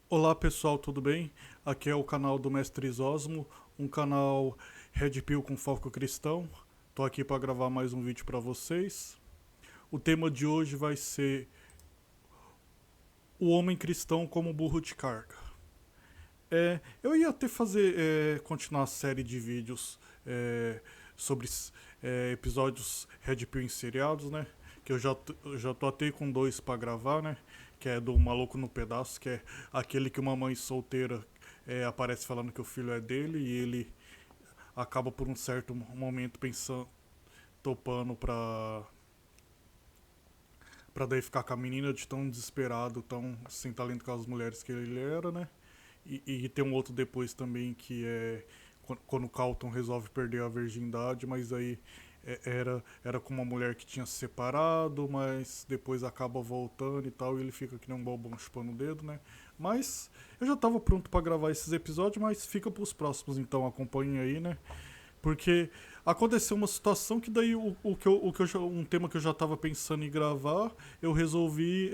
Olá pessoal, tudo bem? Aqui é o canal do Mestre Isosmo, um canal Red Pill com foco cristão. Tô aqui para gravar mais um vídeo para vocês. O tema de hoje vai ser o homem cristão como burro de carga. Eu ia até continuar a série de vídeos sobre episódios Red Pill em seriados, né? Que eu já tô até com dois para gravar, né? Que é do Maluco no Pedaço, que é aquele que uma mãe solteira aparece falando que o filho é dele e ele acaba por um certo momento pensando, topando pra daí ficar com a menina de tão desesperado, tão sem talento com as mulheres que ele era, né? E tem um outro depois também que é quando o Carlton resolve perder a virgindade, mas aí era com uma mulher que tinha se separado, mas depois acaba voltando e tal, e ele fica que nem um bobão chupando o dedo, né? Mas eu já tava pronto para gravar esses episódios, mas fica pros próximos, então acompanhem aí, né? Porque aconteceu uma situação que daí um tema que eu já tava pensando em gravar, eu resolvi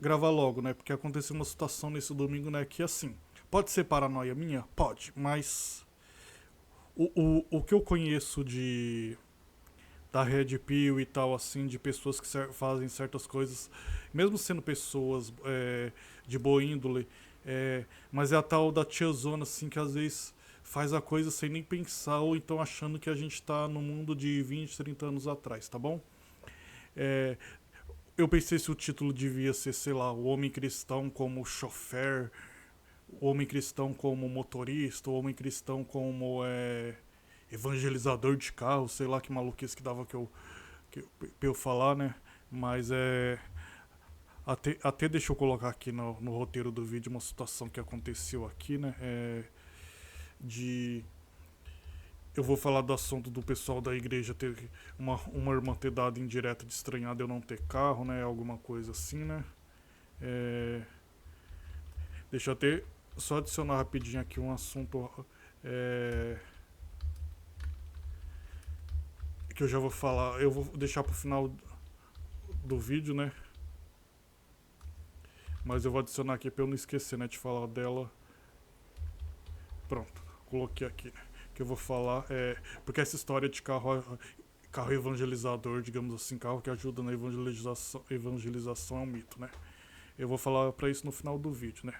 gravar logo, né? Porque aconteceu uma situação nesse domingo, né? Que assim, pode ser paranoia minha? Pode, mas o que eu conheço da Red Pill e tal, assim, de pessoas que fazem certas coisas, mesmo sendo pessoas de boa índole, mas é a tal da tiazona, assim, que às vezes faz a coisa sem nem pensar, ou então achando que a gente tá no mundo de 20, 30 anos atrás, tá bom? É, eu pensei se o título devia ser, sei lá, o homem cristão como chofer, o homem cristão como motorista, o homem cristão como evangelizador de carro, sei lá que maluquice que dava pra eu falar, né? Mas até deixa eu colocar aqui no roteiro do vídeo uma situação que aconteceu aqui, né? De. Eu vou falar do assunto do pessoal da igreja ter uma irmã ter dado indireta de estranhado eu não ter carro, né? Alguma coisa assim, né? É, deixa eu até só adicionar rapidinho aqui um assunto é, que eu já vou falar. Eu vou deixar pro final do vídeo, né? Mas eu vou adicionar aqui pra eu não esquecer, né? De falar dela. Pronto, coloquei aqui, né? Que eu vou falar. Porque essa história de carro evangelizador, digamos assim, carro que ajuda na evangelização é um mito, né? Eu vou falar pra isso no final do vídeo, né?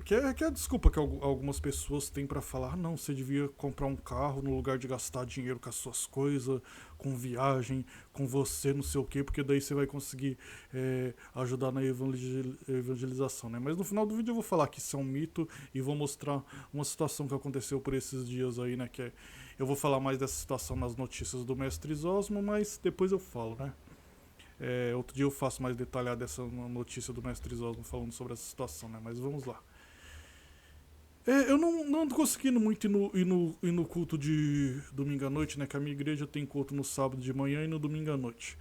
Que é a desculpa que algumas pessoas têm pra falar: ah, não, você devia comprar um carro no lugar de gastar dinheiro com as suas coisas, com viagem, com você, não sei o quê, porque daí você vai conseguir ajudar na evangelização, né? Mas no final do vídeo eu vou falar que isso é um mito e vou mostrar uma situação que aconteceu por esses dias aí, né? Eu vou falar mais dessa situação nas notícias do Mestre Zosmo, mas depois eu falo, né? Outro dia eu faço mais detalhado essa notícia do Mestre Zosmo falando sobre essa situação, né? Mas vamos lá. Eu não ando conseguindo muito ir no culto de domingo à noite, né? Que a minha igreja tem culto no sábado de manhã e no domingo à noite.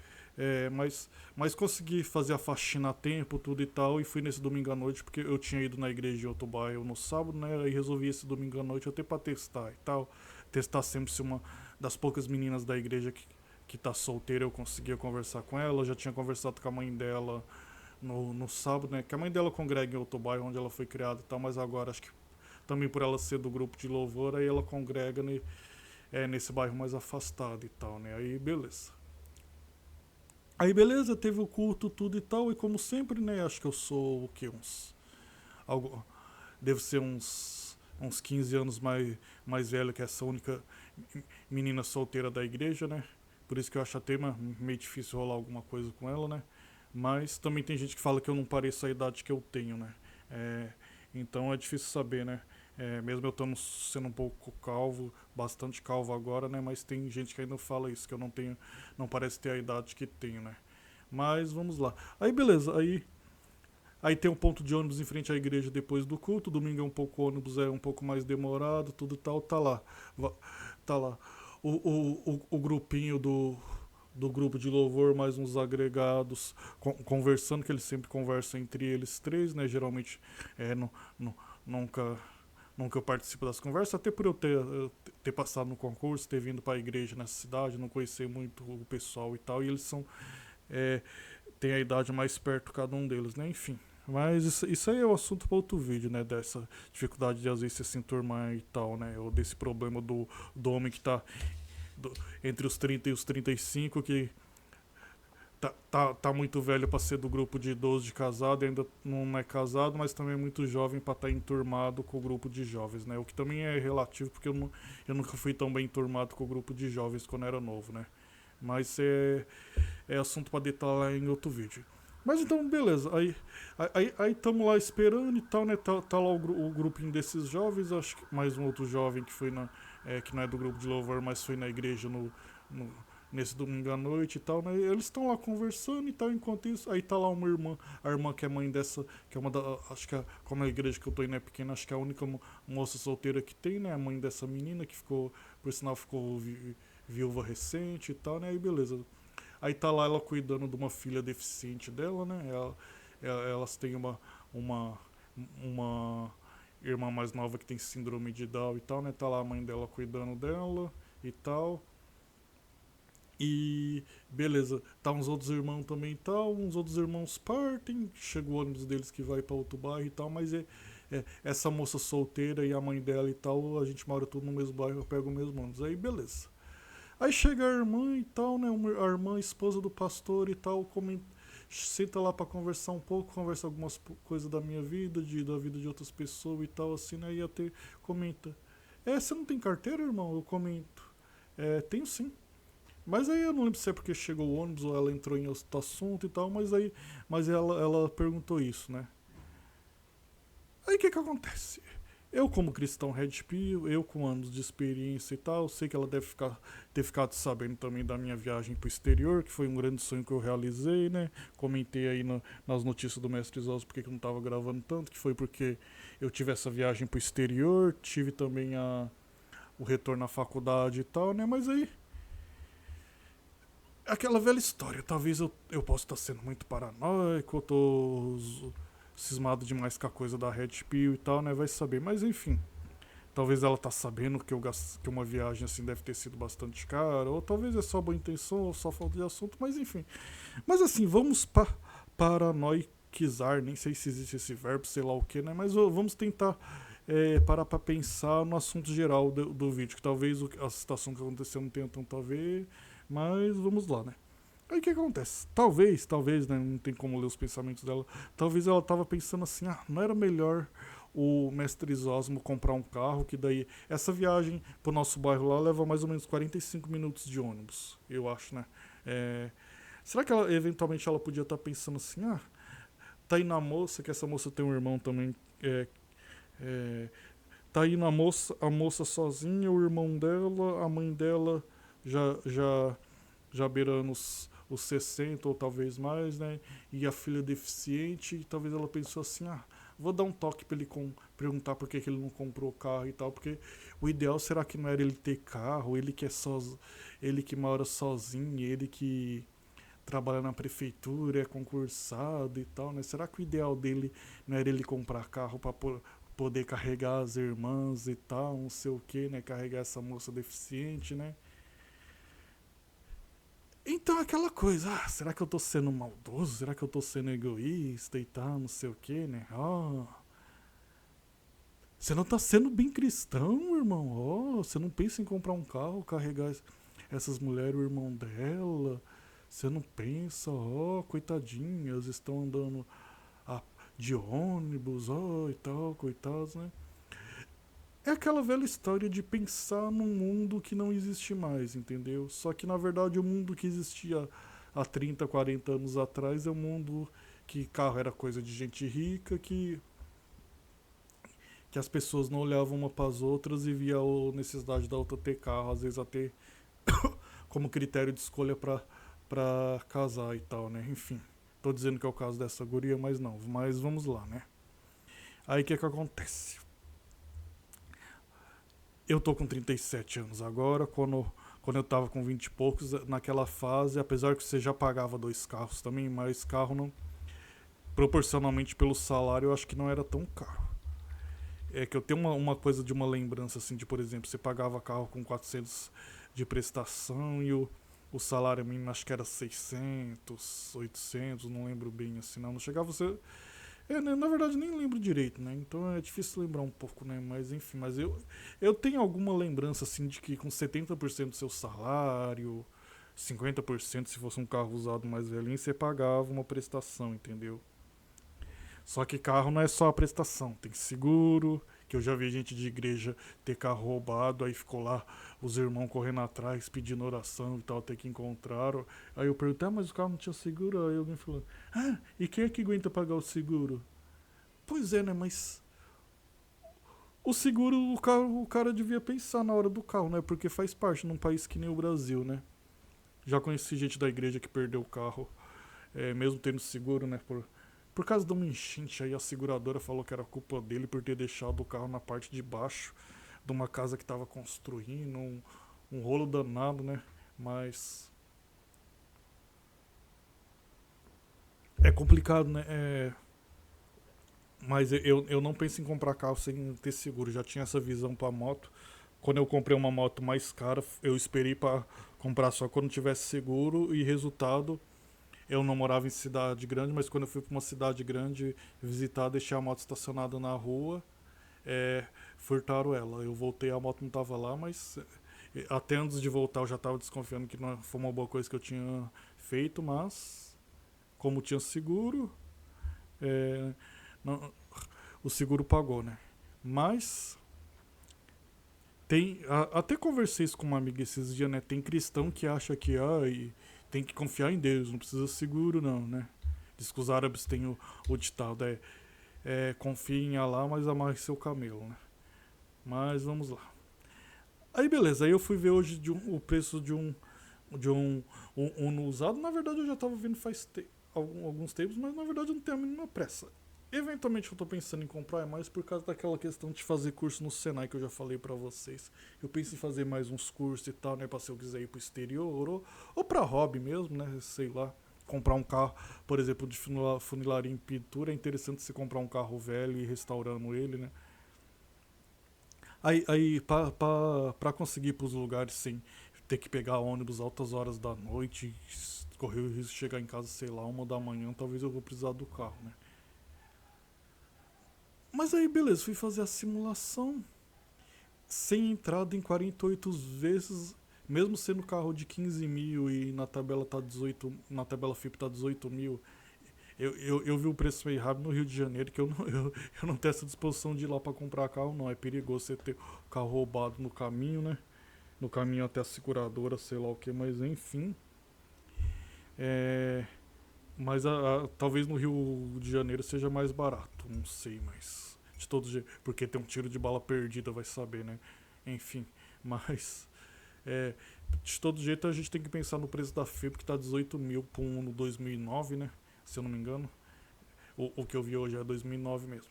Mas consegui fazer a faxina a tempo, tudo e tal, e fui nesse domingo à noite, porque eu tinha ido na igreja de outro bairro no sábado, né? Aí resolvi esse domingo à noite até pra testar e tal. Testar sempre se uma das poucas meninas da igreja que tá solteira eu conseguia conversar com ela. Eu já tinha conversado com a mãe dela no sábado, né? Que a mãe dela congrega em outro bairro onde ela foi criada e tal, mas agora acho que também por ela ser do grupo de louvor, aí ela congrega nesse bairro mais afastado e tal, né? Aí beleza. Aí beleza, teve o culto, tudo e tal, e como sempre, né? Acho que eu sou o que? Algo, devo ser uns 15 anos mais velho que essa única menina solteira da igreja, né? Por isso que eu acho até meio difícil rolar alguma coisa com ela, né? Mas também tem gente que fala que eu não pareço a idade que eu tenho, né? É, então é difícil saber, né? Mesmo eu estando sendo um pouco calvo, bastante calvo agora, né? Mas tem gente que ainda fala isso, que eu não tenho, não parece ter a idade que tenho, né? Mas vamos lá. Aí beleza, aí tem um ponto de ônibus em frente à igreja depois do culto. Domingo é um pouco, o ônibus é um pouco mais demorado, tudo tal, tá lá. Tá lá. O grupinho do grupo de louvor, mais uns agregados, conversando, que eles sempre conversam entre eles três, né? Geralmente nu- nunca, nunca eu participo das conversas, até por eu ter passado no concurso, ter vindo para a igreja nessa cidade, não conhecer muito o pessoal e tal, e eles são é, tem a idade mais perto cada um deles, né? Enfim. Mas isso aí é o assunto para outro vídeo, né? Dessa dificuldade de às vezes se enturmar e tal, né? Ou desse problema do homem que tá do- entre os 30 e os 35, que tá muito velho para ser do grupo de idosos de casado e ainda não é casado, mas também é muito jovem para estar enturmado com o grupo de jovens, né? O que também é relativo, porque eu nunca fui tão bem enturmado com o grupo de jovens quando era novo, né? Mas é assunto para detalhar em outro vídeo. Mas então, beleza. Aí tamo lá esperando e tal, né? Tá lá o grupinho desses jovens. Acho que mais um outro jovem que foi que não é do grupo de louvor, mas foi na igreja no- nesse domingo à noite e tal, né? Eles estão lá conversando e tal. Enquanto isso, aí tá lá uma irmã, a irmã que é mãe dessa, que é uma da. Acho que como a igreja que eu tô indo é pequena, acho que é a única moça solteira que tem, né? A mãe dessa menina que ficou, por sinal, ficou viúva recente e tal, né? Aí beleza. Aí tá lá ela cuidando de uma filha deficiente dela, né? Elas têm uma, uma irmã mais nova que tem síndrome de Down e tal, né? Tá lá a mãe dela cuidando dela e tal. E beleza, tá uns outros irmãos também e tal, uns outros irmãos partem, chega o ônibus deles que vai pra outro bairro e tal, mas essa moça solteira e a mãe dela e tal, a gente mora tudo no mesmo bairro, eu pego o mesmo ônibus. Aí beleza. Aí chega a irmã e tal, né? A irmã, esposa do pastor e tal, senta lá pra conversar um pouco, conversa algumas coisas da minha vida, da vida de outras pessoas e tal, assim, né? E até comenta: você não tem carteira, irmão? Eu comento: tenho sim. Mas aí eu não lembro se é porque chegou o ônibus ou ela entrou em outro assunto e tal, mas ela perguntou isso, né? Aí o que que acontece? Eu, como cristão Red Pill, eu com anos de experiência e tal, sei que ela deve ter ficado sabendo também da minha viagem pro exterior, que foi um grande sonho que eu realizei, né? Comentei aí nas notícias do Mestre Zoso porque eu não tava gravando tanto, que foi porque eu tive essa viagem pro exterior, tive também o retorno à faculdade e tal, né? Mas aí, aquela velha história, talvez eu possa estar sendo muito paranoico, eu tô cismado demais com a coisa da Red Pill e tal, né? Vai saber, mas enfim. Talvez ela tá sabendo que uma viagem assim deve ter sido bastante cara, ou talvez é só boa intenção, ou só falta de assunto, mas enfim. Mas assim, vamos paranoicizar, nem sei se existe esse verbo, sei lá o que, né? Mas vamos tentar parar pra pensar no assunto geral do vídeo, que talvez a situação que aconteceu não tenha tanto a ver, mas vamos lá, né? Aí o que acontece? Talvez, né? Não tem como ler os pensamentos dela. Talvez ela tava pensando assim, não era melhor o mestre Zosmo comprar um carro, que daí essa viagem pro nosso bairro lá leva mais ou menos 45 minutos de ônibus, eu acho, né? É, será que eventualmente ela podia estar pensando assim, tá aí na moça, que essa moça tem um irmão também, é, tá aí na moça, a moça sozinha, o irmão dela, a mãe dela já beirando os 60 ou talvez mais, né? E a filha deficiente, e talvez ela pensou assim, vou dar um toque pra ele perguntar por que ele não comprou carro e tal, porque o ideal será que não era ele ter carro, ele que mora sozinho, ele que trabalha na prefeitura, é concursado e tal, né? Será que o ideal dele não era ele comprar carro para poder carregar as irmãs e tal, não sei o que, né? Carregar essa moça deficiente, né? Então aquela coisa, será que eu tô sendo maldoso? Será que eu tô sendo egoísta e tal, não sei o que, né? Você não tá sendo bem cristão, irmão. Você não pensa em comprar um carro, carregar essas mulheres, o irmão dela. Você não pensa, coitadinhas, estão andando ah, de ônibus, e tal, coitados, né? É aquela velha história de pensar num mundo que não existe mais, entendeu? Só que na verdade o mundo que existia há 30, 40 anos atrás é um mundo que carro era coisa de gente rica, que as pessoas não olhavam uma para as outras e via a necessidade da outra ter carro, às vezes até como critério de escolha para casar e tal, né? Enfim, tô dizendo que é o caso dessa guria, mas não, mas vamos lá, né? Aí o que acontece? Eu tô com 37 anos agora, quando eu tava com 20 e poucos, naquela fase, apesar que você já pagava dois carros também, mas carro não, proporcionalmente pelo salário, eu acho que não era tão caro. É que eu tenho uma coisa de uma lembrança assim de, por exemplo, você pagava carro com 400 de prestação o salário mínimo acho que era 600, 800, não lembro bem assim, não chegava a ser. Né, na verdade nem lembro direito, né? Então é difícil lembrar um pouco, né? Mas enfim, eu tenho alguma lembrança assim de que com 70% do seu salário, 50% se fosse um carro usado mais velhinho, você pagava uma prestação, entendeu? Só que carro não é só a prestação, tem seguro, que eu já vi gente de igreja ter carro roubado, aí ficou lá os irmãos correndo atrás, pedindo oração e tal, até que encontraram. Aí eu perguntei, mas o carro não tinha seguro? Aí alguém falou, e quem é que aguenta pagar o seguro? Pois é, né, mas o seguro o cara devia pensar na hora do carro, né, porque faz parte num país que nem o Brasil, né. Já conheci gente da igreja que perdeu o carro, mesmo tendo seguro, né, por causa de uma enchente, aí a seguradora falou que era culpa dele por ter deixado o carro na parte de baixo de uma casa que estava construindo, um rolo danado, né? Mas é complicado, né? Mas eu não penso em comprar carro sem ter seguro. Já tinha essa visão para moto. Quando eu comprei uma moto mais cara, eu esperei para comprar só quando tivesse seguro e resultado. Eu não morava em cidade grande, mas quando eu fui para uma cidade grande visitar, deixei a moto estacionada na rua, é, furtaram ela. Eu voltei, a moto não estava lá, mas até antes de voltar eu já estava desconfiando que não foi uma boa coisa que eu tinha feito, mas como tinha seguro, é, não- o seguro pagou, né? Mas até conversei isso com uma amiga esses dias, né? Tem cristão que acha que tem que confiar em Deus, não precisa seguro não, né? Diz que os árabes têm o ditado, confie em Allah, mas amarre seu camelo, né? Mas vamos lá. Aí beleza, aí eu fui ver hoje o preço de um Uno usado. Na verdade eu já tava vendo alguns tempos, mas na verdade eu não tenho a mínima pressa. Eventualmente eu tô pensando em comprar, é mais por causa daquela questão de fazer curso no Senai que eu já falei pra vocês. Eu penso em fazer mais uns cursos e tal, né, pra se eu quiser ir pro exterior ou pra hobby mesmo, né, sei lá. Comprar um carro, por exemplo, de funilaria em pintura, é interessante você comprar um carro velho e ir restaurando ele, né. Aí pra conseguir ir pros lugares sem ter que pegar ônibus altas horas da noite, correr o risco de chegar em casa, sei lá, 1 da manhã, talvez eu vou precisar do carro, né. Mas aí, beleza, fui fazer a simulação sem entrada em 48 vezes, mesmo sendo carro de 15 mil e na tabela tá 18, na tabela FIP tá 18 mil. Eu vi o preço meio rápido no Rio de Janeiro, que eu não tenho essa disposição de ir lá para comprar carro, não. É perigoso você ter o carro roubado no caminho, né? No caminho até a seguradora, sei lá o que, mas enfim. É, mas talvez no Rio de Janeiro seja mais barato, não sei, mas de todo jeito, porque tem um tiro de bala perdida, vai saber, né? Enfim, mas é, de todo jeito a gente tem que pensar no preço da FIP que tá 18 mil por um no 2009, né? Se eu não me engano. O que eu vi hoje é 2009 mesmo.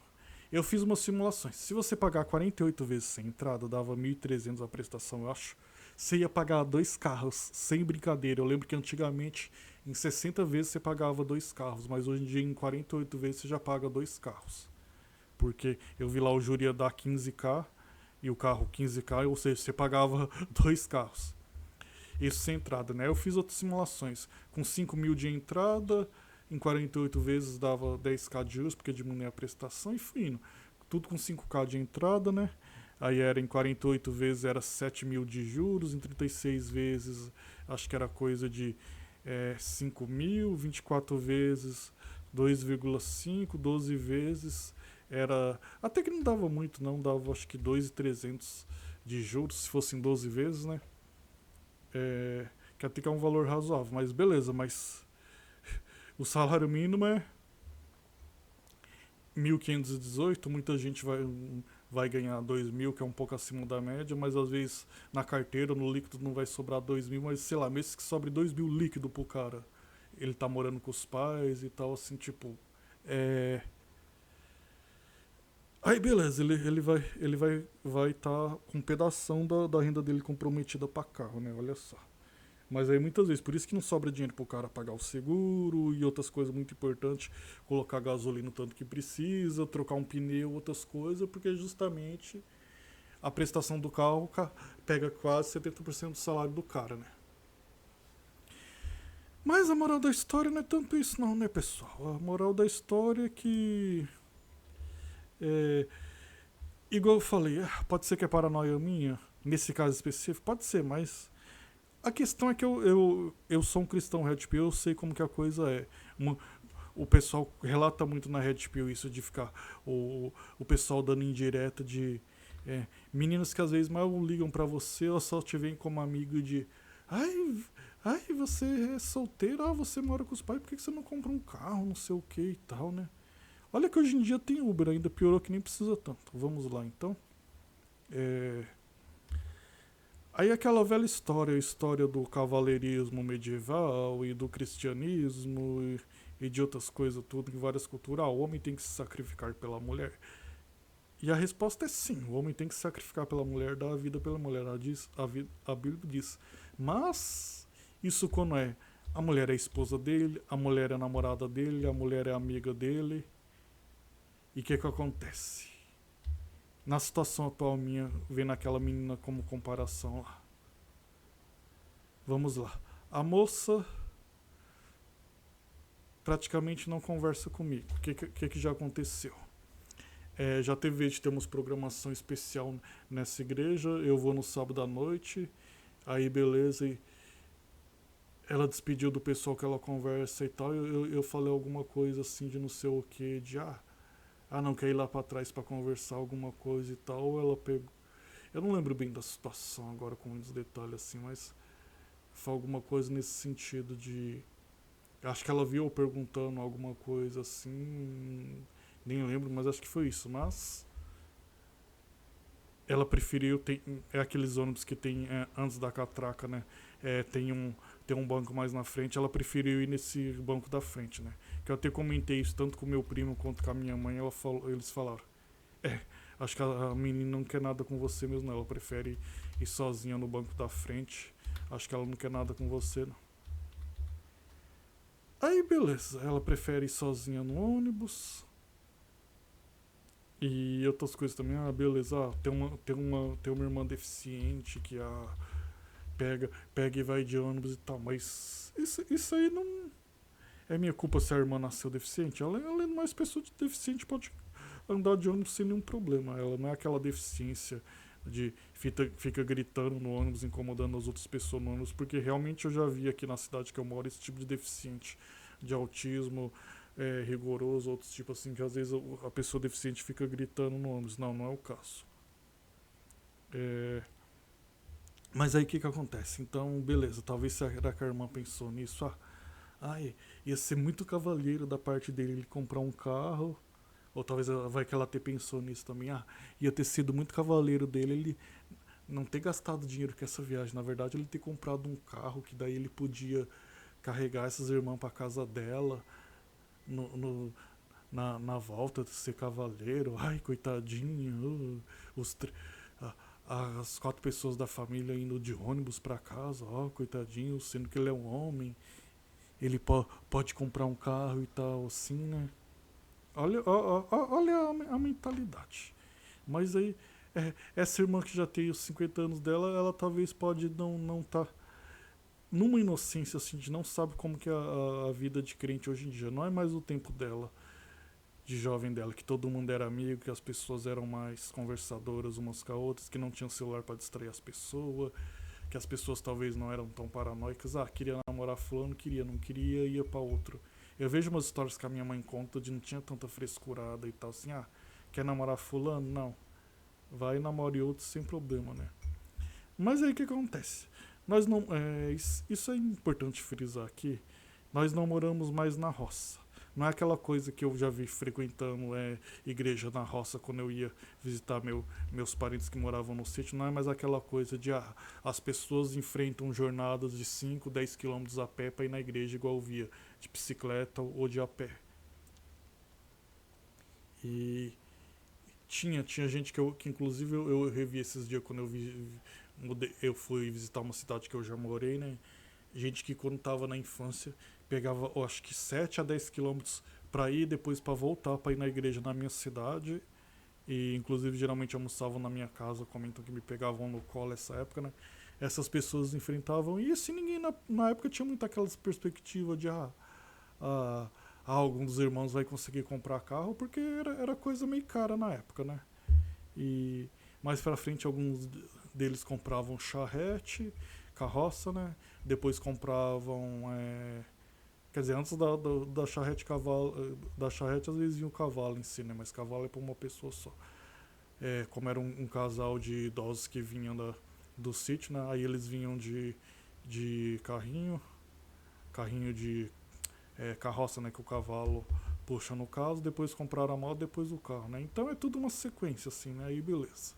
Eu fiz umas simulações. Se você pagar 48 vezes sem entrada, dava 1.300 a prestação, eu acho. Você ia pagar dois carros, sem brincadeira. Eu lembro que antigamente, em 60 vezes você pagava dois carros, mas hoje em dia, em 48 vezes, você já paga dois carros. Porque eu vi lá o júri ia dar 15k e o carro 15k, ou seja, você pagava dois carros. Isso sem entrada, né? Eu fiz outras simulações. Com 5 mil de entrada, em 48 vezes dava 10k de juros, porque diminuía a prestação e fui indo. Tudo com 5k de entrada, né? Aí era em 48 vezes era 7 mil de juros, em 36 vezes acho que era coisa de 5 mil, 24 vezes 2,5, 12 vezes era. Até que não dava muito, não, dava acho que 2.300 de juros, se fossem 12 vezes, né? Que até que é um valor razoável, mas beleza, mas o salário mínimo é 1.518, muita gente vai ganhar 2.000, que é um pouco acima da média, mas às vezes na carteira, no líquido não vai sobrar 2.000, mas sei lá, mesmo que sobre 2.000 líquido pro cara, ele tá morando com os pais e tal, assim, tipo, é... Aí beleza, ele vai tá com um pedação da renda dele comprometida pra carro, né, olha só. Mas aí muitas vezes, por isso que não sobra dinheiro pro cara pagar o seguro e outras coisas muito importantes, colocar gasolina o tanto que precisa, trocar um pneu, outras coisas, porque justamente a prestação do carro pega quase 70% do salário do cara, né? Mas a moral da história não é tanto isso não, né, pessoal? A moral da história é que... É, igual eu falei, pode ser que é paranoia minha, nesse caso específico, pode ser, mas... A questão é que eu sou um cristão Red Pill, eu sei como que a coisa é. O pessoal relata muito na Red Pill isso de ficar... O pessoal dando indireta de... meninas que às vezes mal ligam pra você, elas só te veem como amigo de... Ai, ai, você é solteiro, você mora com os pais, por que você não compra um carro, não sei o que e tal, né? Olha que hoje em dia tem Uber, ainda piorou que nem precisa tanto. Vamos lá então. É... Aí aquela velha história, a história do cavaleirismo medieval e do cristianismo e de outras coisas tudo, em várias culturas, o homem tem que se sacrificar pela mulher. E a resposta é sim, o homem tem que se sacrificar pela mulher, dar a vida pela mulher. A Bíblia diz. Mas isso quando a mulher é a esposa dele, a mulher é a namorada dele, a mulher é a amiga dele. E o que acontece? Na situação atual minha, vendo aquela menina como comparação lá. Vamos lá. A moça praticamente não conversa comigo. O que já aconteceu? Já teve vez de termos programação especial nessa igreja. Eu vou no sábado à noite. Aí beleza. E ela despediu do pessoal que ela conversa e tal. Eu falei alguma coisa assim de não sei o que. De não quer ir lá pra trás pra conversar alguma coisa e tal. Ela pegou. Eu não lembro bem da situação agora com muitos detalhes assim, mas foi alguma coisa nesse sentido de... Acho que ela viu eu perguntando alguma coisa assim, nem lembro, mas acho que foi isso. Mas ela preferiu, é aqueles ônibus que tem antes da catraca, né? Tem um banco mais na frente, ela preferiu ir nesse banco da frente, né? Que eu até comentei isso tanto com meu primo quanto com a minha mãe, eles falaram, acho que a menina não quer nada com você mesmo, não. Ela prefere ir sozinha no banco da frente. Acho que ela não quer nada com você, não. Aí beleza, ela prefere ir sozinha no ônibus. E outras coisas também, beleza, tem uma irmã deficiente que pega e vai de ônibus e tal, mas isso aí não é minha culpa se a irmã nasceu deficiente. Ela é mais pessoa deficiente, pode andar de ônibus sem nenhum problema. Ela não é aquela deficiência de fica gritando no ônibus, incomodando as outras pessoas no ônibus, porque realmente eu já vi aqui na cidade que eu moro esse tipo de deficiente de autismo rigoroso, outros tipos assim, que às vezes a pessoa deficiente fica gritando no ônibus. Não é o caso. Mas aí o que acontece? Então, beleza, talvez será que a irmã pensou nisso? Ia ser muito cavalheiro da parte dele ele comprar um carro. Ou talvez vai que ela até pensou nisso também. Ia ter sido muito cavaleiro dele ele não ter gastado dinheiro com essa viagem. Na verdade, ele ter comprado um carro que daí ele podia carregar essas irmãs pra casa dela na volta de ser cavaleiro. Ai, coitadinho. As 4 pessoas da família indo de ônibus pra casa. Coitadinho, sendo que ele é um homem. Ele pode comprar um carro e tal, assim, né? Olha a mentalidade. Mas aí, essa irmã que já tem os 50 anos dela, ela talvez pode não tá numa inocência assim, de não sabe como que é a vida de crente hoje em dia. Não é mais o tempo dela, de jovem dela, que todo mundo era amigo, que as pessoas eram mais conversadoras umas com as outras, que não tinham celular para distrair as pessoas, que as pessoas talvez não eram tão paranoicas. Queria namorar fulano, não queria, ia para outro. Eu vejo umas histórias que a minha mãe conta de não tinha tanta frescurada e tal, assim, quer namorar fulano? Não. Vai e namore outro sem problema, né? Mas aí o que acontece? Nós não. Isso é importante frisar aqui. Nós não moramos mais na roça. Não é aquela coisa que eu já vi frequentando igreja na roça quando eu ia visitar meus parentes que moravam no sítio. Não é mais aquela coisa de as pessoas enfrentam jornadas de 5, 10 quilômetros a pé para ir na igreja igual eu via, de bicicleta ou de a pé. E tinha gente que inclusive eu revi esses dias quando eu fui visitar uma cidade que eu já morei, né? Gente que quando tava na infância pegava, eu acho que 7 a 10 quilômetros para ir, depois para voltar, para ir na igreja na minha cidade. E inclusive geralmente almoçavam na minha casa, comentam que me pegavam no colo essa época, né? essas pessoas enfrentavam. E assim, ninguém na época tinha muito aquelas perspectivas de ah, algum dos irmãos vai conseguir comprar carro, porque era coisa meio cara na época, né? E mais pra frente alguns deles compravam charrete, carroça, né? Depois compravam. Quer dizer, antes da charrete cavalo. Da charrete às vezes vinha o cavalo em si, né? Mas cavalo é pra uma pessoa só. Como era um casal de idosos que vinham do sítio, né? Aí eles vinham de carrinho de carroça, né? Que o cavalo puxa no caso, depois compraram a moto, depois o carro, né? Então é tudo uma sequência, assim, né? Aí beleza.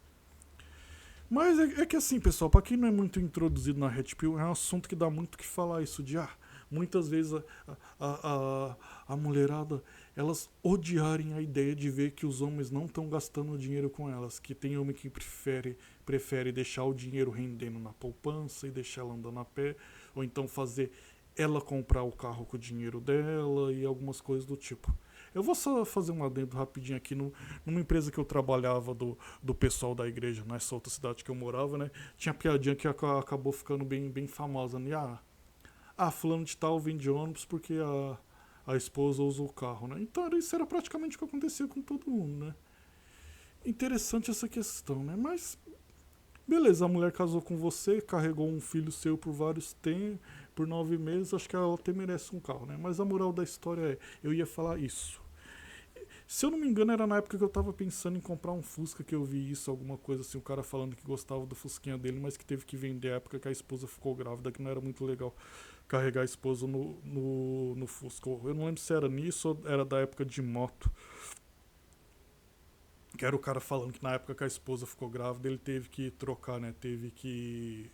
Mas é que assim, pessoal, pra quem não é muito introduzido na Red Pill, é um assunto que dá muito o que falar isso de muitas vezes a mulherada, elas odiarem a ideia de ver que os homens não estão gastando dinheiro com elas, que tem homem que prefere deixar o dinheiro rendendo na poupança e deixar ela andando a pé, ou então fazer ela comprar o carro com o dinheiro dela e algumas coisas do tipo. Eu vou só fazer um adendo rapidinho aqui numa empresa que eu trabalhava do pessoal da igreja, nessa outra cidade que eu morava, né? Tinha piadinha que acabou ficando bem famosa, né? Fulano de tal vem de ônibus porque a esposa usa o carro, né? Então isso era praticamente o que acontecia com todo mundo, né? Interessante essa questão, né? Mas beleza, a mulher casou com você, carregou um filho seu por vários tempos, por 9 meses, acho que ela até merece um carro, né? Mas a moral da história eu ia falar isso. Se eu não me engano, era na época que eu tava pensando em comprar um Fusca, que eu vi isso, alguma coisa assim, o cara falando que gostava do Fusquinha dele, mas que teve que vender a época que a esposa ficou grávida, que não era muito legal carregar a esposa no Fusca. Eu não lembro se era nisso ou era da época de moto. Que era o cara falando que na época que a esposa ficou grávida, ele teve que trocar, né? Teve que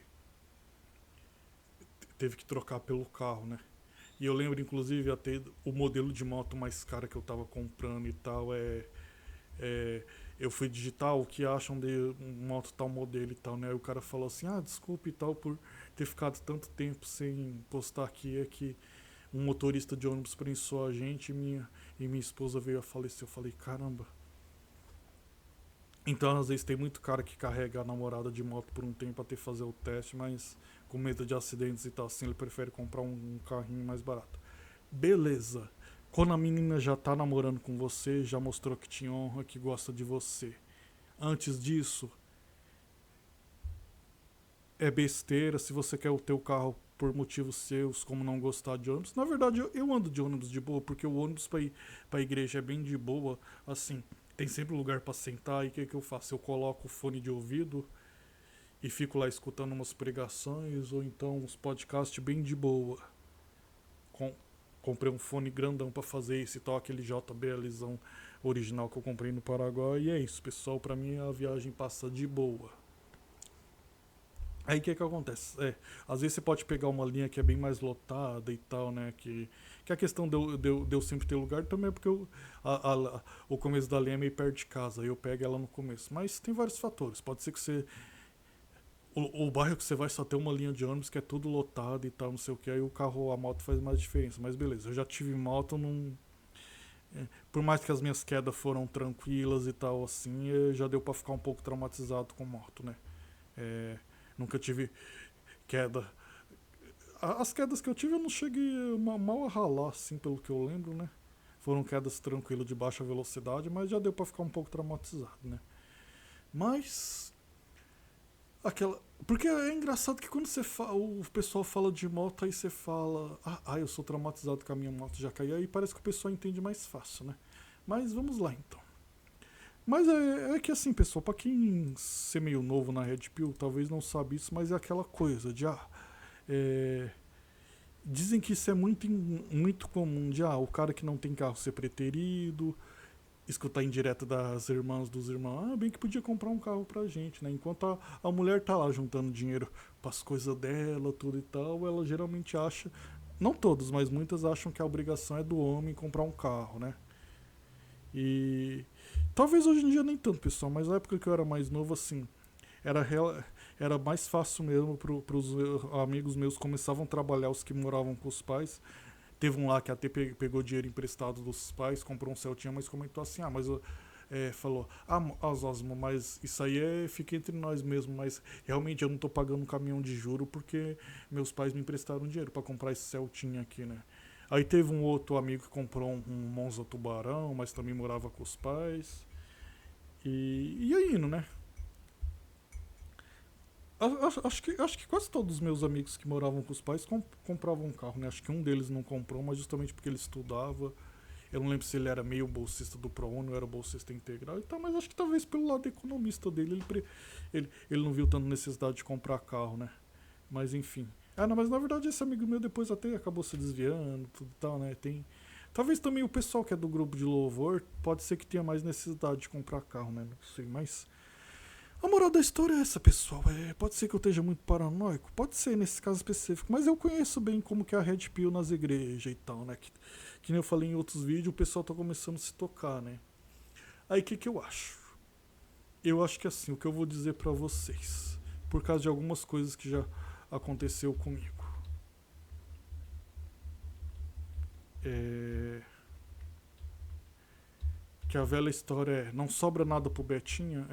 trocar pelo carro, né? E eu lembro, inclusive, até o modelo de moto mais cara que eu tava comprando e tal. Eu fui digitar o que acham de moto tal modelo e tal, né? Aí o cara falou assim: desculpe e tal por ter ficado tanto tempo sem postar aqui. É que um motorista de ônibus prensou a gente e minha esposa veio a falecer. Eu falei: caramba. Então, às vezes, tem muito cara que carrega a namorada de moto por um tempo até fazer o teste, mas com medo de acidentes e tal, assim, ele prefere comprar um carrinho mais barato. Beleza. Quando a menina já tá namorando com você, já mostrou que te honra, que gosta de você. Antes disso, é besteira. Se você quer o teu carro por motivos seus, como não gostar de ônibus. Na verdade, eu ando de ônibus de boa, porque o ônibus pra ir pra igreja é bem de boa. Assim, tem sempre lugar pra sentar. E o que eu faço? Eu coloco o fone de ouvido e fico lá escutando umas pregações ou então uns podcasts bem de boa. Com, comprei um fone grandão pra fazer isso e tal, aquele JBLzão original que eu comprei no Paraguai. E é isso, pessoal. Pra mim a viagem passa de boa. Aí o que acontece? Às vezes você pode pegar uma linha que é bem mais lotada e tal, né? Que a questão de eu sempre ter lugar também é porque o começo da linha é meio perto de casa, aí eu pego ela no começo. Mas tem vários fatores. Pode ser que você. O bairro que você vai só ter uma linha de ônibus que é tudo lotado e tal, não sei o que, aí o carro ou a moto faz mais diferença. Mas beleza, eu já tive moto num. Por mais que as minhas quedas foram tranquilas e tal, assim, já deu pra ficar um pouco traumatizado com moto, né? É, nunca tive queda. As quedas que eu tive eu não cheguei mal a ralar, assim, pelo que eu lembro, né? Foram quedas tranquilas de baixa velocidade, mas já deu pra ficar um pouco traumatizado, né? Mas. Aquela. Porque é engraçado que quando o pessoal fala de moto, aí você fala: eu sou traumatizado com a minha moto já caiu. Aí parece que o pessoal entende mais fácil, né? Mas vamos lá então. Mas é que assim, pessoal, pra quem ser meio novo na Red Pill, talvez não sabe isso, mas é aquela coisa de é, dizem que isso é muito comum de o cara que não tem carro ser preterido, escutar indireta das irmãs dos irmãos, bem que podia comprar um carro pra gente, né? Enquanto a mulher tá lá juntando dinheiro pras coisas dela, tudo e tal, ela geralmente acha, não todos, mas muitas acham que a obrigação é do homem comprar um carro, né? E talvez hoje em dia nem tanto, pessoal, mas na época que eu era mais novo, assim, era, era mais fácil mesmo pros amigos meus começavam a trabalhar, os que moravam com os pais. Teve um lá que até pegou dinheiro emprestado dos pais, comprou um Celtinha, mas comentou assim: mas falou, Osmo, mas isso aí fica entre nós mesmo, mas realmente eu não tô pagando um caminhão de juro porque meus pais me emprestaram dinheiro para comprar esse Celtinha aqui, né? Aí teve um outro amigo que comprou um Monza Tubarão, mas também morava com os pais. E aí indo, né? Acho que quase todos os meus amigos que moravam com os pais compravam um carro, né? Acho que um deles não comprou, mas justamente porque ele estudava. Eu não lembro se ele era meio bolsista do ProUni ou era bolsista integral e tal, mas acho que talvez pelo lado economista dele ele não viu tanta necessidade de comprar carro, né? Mas enfim. Ah, não, mas na verdade esse amigo meu depois até acabou se desviando, tudo e tal, né? Talvez também o pessoal que é do grupo de louvor pode ser que tenha mais necessidade de comprar carro, né? Não sei, mas a moral da história é essa, pessoal. Pode ser que eu esteja muito paranoico, pode ser nesse caso específico, mas eu conheço bem como que é a Red Pill nas igrejas e tal, né? Que nem eu falei em outros vídeos, o pessoal tá começando a se tocar, né? Aí o que eu acho? Eu acho que assim, o que eu vou dizer pra vocês, por causa de algumas coisas que já aconteceu comigo. É, que a velha história é, não sobra nada pro Betinha.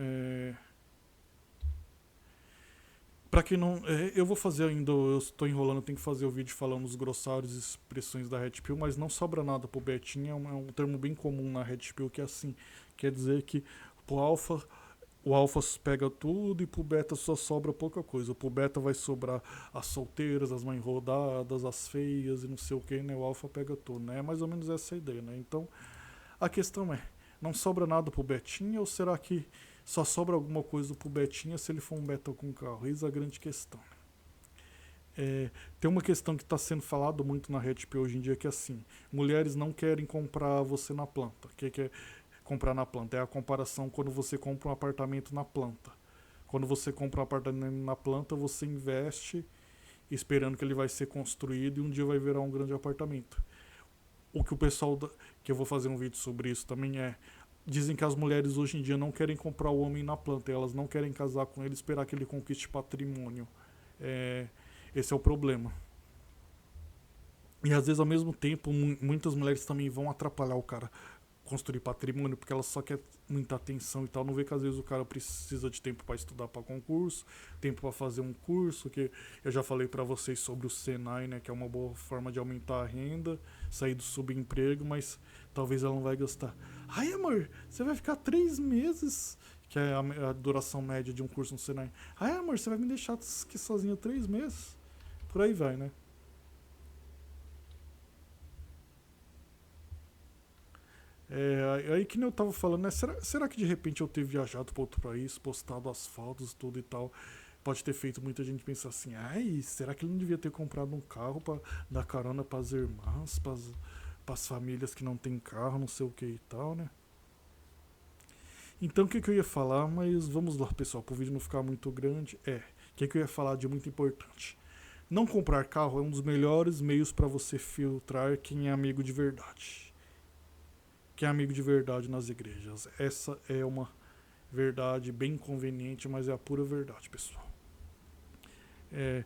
Pra quem não. Eu vou fazer ainda. Eu estou enrolando, eu tenho que fazer o vídeo falando os grossários e expressões da Red Pill, mas não sobra nada pro Betinha. É um termo bem comum na Red Pill que é assim. Quer dizer que pro Alpha. O Alpha pega tudo e pro Beta só sobra pouca coisa. Pro Beta vai sobrar as solteiras, as mães rodadas, as feias e não sei o que, né? O Alpha pega tudo, né? É mais ou menos essa a ideia, né? Então, a questão é, não sobra nada pro Betinha ou será que só sobra alguma coisa pro Betinha se ele for um Beta com carro? Eis a grande questão. Tem uma questão que está sendo falado muito na RedP hoje em dia que é assim, mulheres não querem comprar você na planta. O que é comprar na planta? É a comparação quando você compra um apartamento na planta. Quando você compra um apartamento na planta, você investe esperando que ele vai ser construído e um dia vai virar um grande apartamento. O que o pessoal, que eu vou fazer um vídeo sobre isso também dizem que as mulheres hoje em dia não querem comprar o homem na planta, elas não querem casar com ele e esperar que ele conquiste patrimônio. É, esse é o problema. E às vezes ao mesmo tempo muitas mulheres também vão atrapalhar o cara construir patrimônio porque ela só quer muita atenção e tal, não vê que às vezes o cara precisa de tempo para estudar para concurso, tempo para fazer um curso, que eu já falei para vocês sobre o Senai, né, que é uma boa forma de aumentar a renda, sair do subemprego, mas talvez ela não vai gastar. Ai, amor, você vai ficar 3 meses, que é a duração média de um curso no Senai. Ai, amor, você vai me deixar aqui sozinha 3 meses? Por aí vai, né? Aí que nem eu tava falando, né? Será que de repente eu ter viajado para outro país, postado as fotos e tudo e tal, pode ter feito muita gente pensar assim, ai, será que ele não devia ter comprado um carro para dar carona pras irmãs, pras famílias que não tem carro, não sei o que e tal, né? Então o que eu ia falar, mas vamos lá, pessoal, pro vídeo não ficar muito grande, o que eu ia falar de muito importante. Não comprar carro é um dos melhores meios para você filtrar quem é amigo de verdade. Quem é amigo de verdade nas igrejas. Essa é uma verdade bem conveniente, mas é a pura verdade, pessoal. É,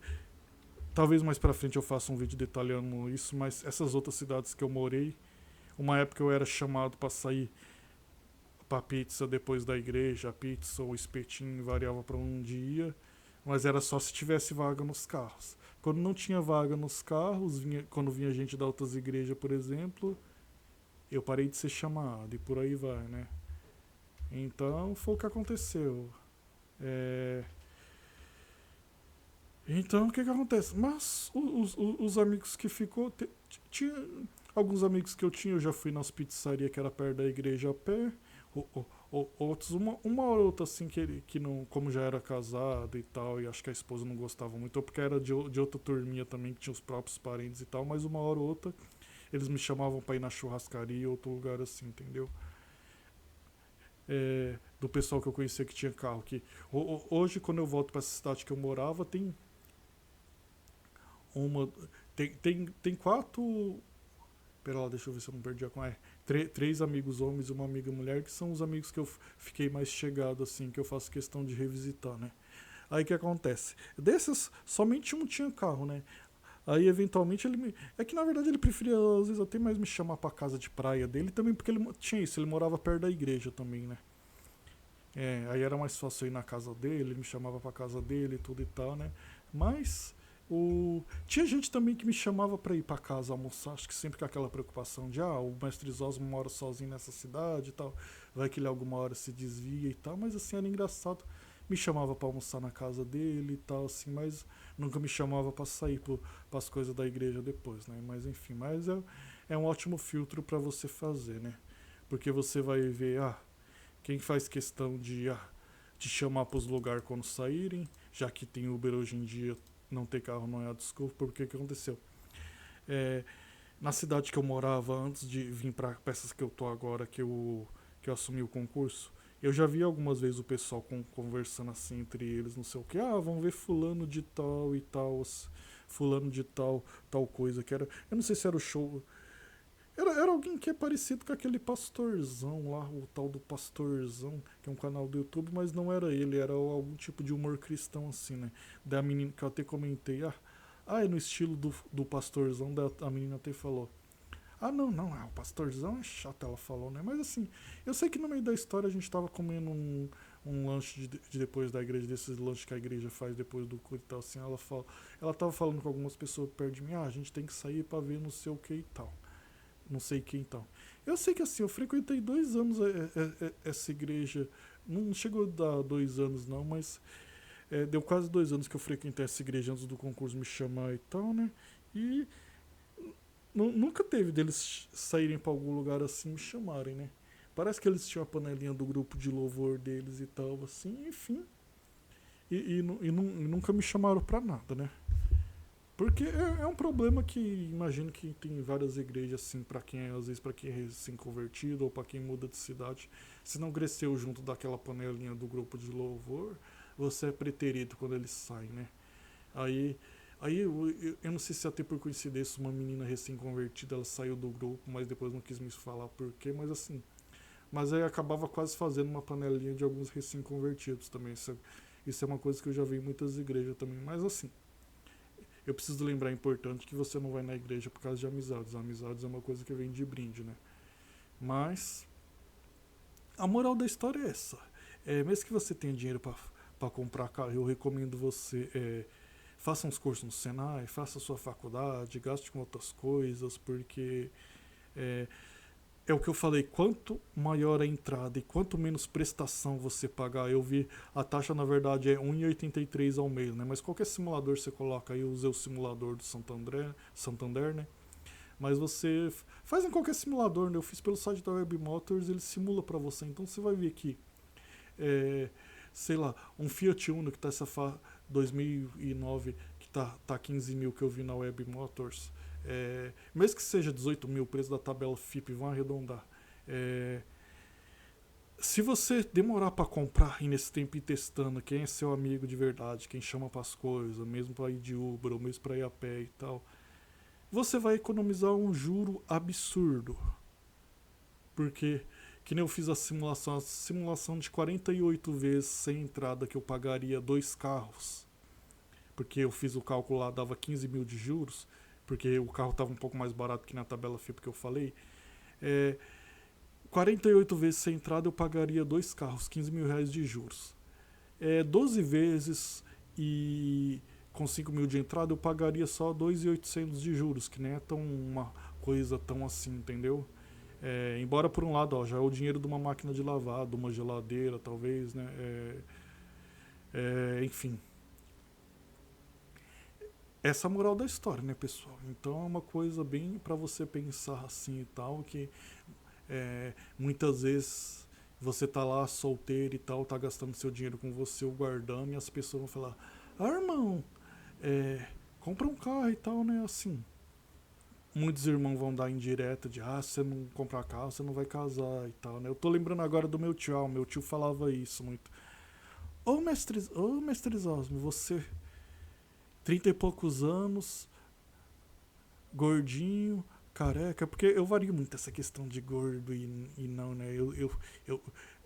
talvez mais pra frente eu faça um vídeo detalhando isso, mas essas outras cidades que eu morei, uma época eu era chamado para sair pra pizza depois da igreja, a pizza ou espetinho variava para um dia, mas era só se tivesse vaga nos carros. Quando não tinha vaga nos carros, quando vinha gente da outras igrejas, por exemplo, eu parei de ser chamado e por aí vai, né? Então foi o que aconteceu. É... Então o que acontece? Mas os amigos que ficou. Tinha alguns amigos que eu já fui nas pizzarias que era perto da igreja a pé. Outros, uma ou outra assim que não, como já era casado e tal, e acho que a esposa não gostava muito, ou porque era de outra turminha também, que tinha os próprios parentes e tal, mas uma hora ou outra eles me chamavam pra ir na churrascaria, outro lugar assim, entendeu? Do pessoal que eu conhecia que tinha carro. Hoje, quando eu volto pra essa cidade que eu morava, uma. Tem quatro. Pera lá, deixa eu ver se eu não perdi a conta. Três amigos homens e uma amiga mulher, que são os amigos que eu fiquei mais chegado, assim, que eu faço questão de revisitar, né? Aí o que acontece? Desses, somente um tinha carro, né? Aí, eventualmente, ele me... É que, na verdade, ele preferia, às vezes, até mais me chamar pra casa de praia dele, também porque ele tinha isso, ele morava perto da igreja também, né? Aí era mais fácil eu ir na casa dele, ele me chamava pra casa dele e tudo e tal, né? Mas tinha gente também que me chamava pra ir pra casa almoçar, acho que sempre com aquela preocupação de, o mestre Zosmo mora sozinho nessa cidade e tal, vai que ele alguma hora se desvia e tal, mas assim, era engraçado. Me chamava pra almoçar na casa dele e tal, assim, mas nunca me chamava pra sair pras coisas da igreja depois, né? Mas enfim, mas é um ótimo filtro pra você fazer, né? Porque você vai ver, quem faz questão de te chamar para os lugares quando saírem, já que tem Uber hoje em dia, não ter carro não é a desculpa, porque o que aconteceu? É, na cidade que eu morava antes de vir para peças que eu tô agora, que eu assumi o concurso, eu já vi algumas vezes o pessoal conversando assim entre eles, não sei o que, vamos ver fulano de tal e tal, fulano de tal coisa, que era, eu não sei se era o show, era alguém que é parecido com aquele pastorzão lá, o tal do pastorzão, que é um canal do YouTube, mas não era ele, era algum tipo de humor cristão assim, né? Da menina que eu até comentei, é no estilo do pastorzão, a menina até falou. Não, não, o pastorzão é chato, ela falou, né? Mas assim, eu sei que no meio da história a gente tava comendo um lanche de depois da igreja, desses lanches que a igreja faz depois do culto e tal, assim, ela tava falando com algumas pessoas perto de mim, a gente tem que sair pra ver não sei o que e tal. Não sei quem então. Eu sei que assim, eu frequentei 2 anos essa igreja. Não chegou a dar 2 anos não, mas deu quase 2 anos que eu frequentei essa igreja antes do concurso me chamar e tal, né? E nunca teve deles saírem pra algum lugar assim e me chamarem, né? Parece que eles tinham a panelinha do grupo de louvor deles e tal, assim, enfim. E nunca me chamaram pra nada, né? Porque é um problema que imagino que tem várias igrejas assim para quem às vezes para quem é recém-convertido ou para quem muda de cidade, se não cresceu junto daquela panelinha do grupo de louvor, você é preterido quando eles saem, né? Aí aí eu não sei se até por coincidência uma menina recém-convertida ela saiu do grupo, mas depois não quis me falar por quê, mas assim, mas aí acabava quase fazendo uma panelinha de alguns recém-convertidos também. Isso é uma coisa que eu já vi em muitas igrejas também, mas assim, eu preciso lembrar, é importante, que você não vai na igreja por causa de amizades. Amizades é uma coisa que vem de brinde, né? Mas a moral da história é essa. Mesmo que você tenha dinheiro para comprar carro, eu recomendo você faça uns cursos no Senai, faça sua faculdade, gaste com outras coisas, porque é, é o que eu falei, quanto maior a entrada e quanto menos prestação você pagar, eu vi a taxa na verdade é 1,83 ao mês, né? Mas qualquer simulador você coloca aí, eu usei o simulador do Santander, né? Mas você faz em qualquer simulador, né? Eu fiz pelo site da Web Motors, ele simula para você, então você vai ver aqui, é, sei lá, um Fiat Uno que tá essa 2009 que tá 15 mil que eu vi na Web Motors, mesmo que seja 18 mil, o preço da tabela FIP, vão arredondar. É, se você demorar para comprar e nesse tempo ir testando quem é seu amigo de verdade, quem chama para as coisas, mesmo para ir de Uber ou mesmo para ir a pé e tal, você vai economizar um juro absurdo. Porque, que nem eu fiz a simulação de 48 vezes sem entrada que eu pagaria 2 carros. Porque eu fiz o cálculo lá, dava 15 mil de juros, porque o carro estava um pouco mais barato que na tabela FIP que eu falei. É, 48 vezes sem entrada eu pagaria 2 carros, 15 mil reais de juros. 12 vezes e com 5 mil de entrada eu pagaria só 2.800 de juros, que nem é tão uma coisa tão assim, entendeu? Embora por um lado já é o dinheiro de uma máquina de lavar, de uma geladeira talvez, né? Enfim, essa é a moral da história, né, pessoal? Então é uma coisa bem para você pensar assim e tal, que muitas vezes você tá lá solteiro e tal, tá gastando seu dinheiro com você, ou guardando, e as pessoas vão falar, irmão, compra um carro e tal, né? Assim, muitos irmãos vão dar indireta de, se você não comprar carro, você não vai casar e tal, né? Eu tô lembrando agora do meu tio, meu tio falava isso muito. Ô mestre Osmo, você, 30 e poucos anos, gordinho, careca, porque eu vario muito essa questão de gordo e não, né?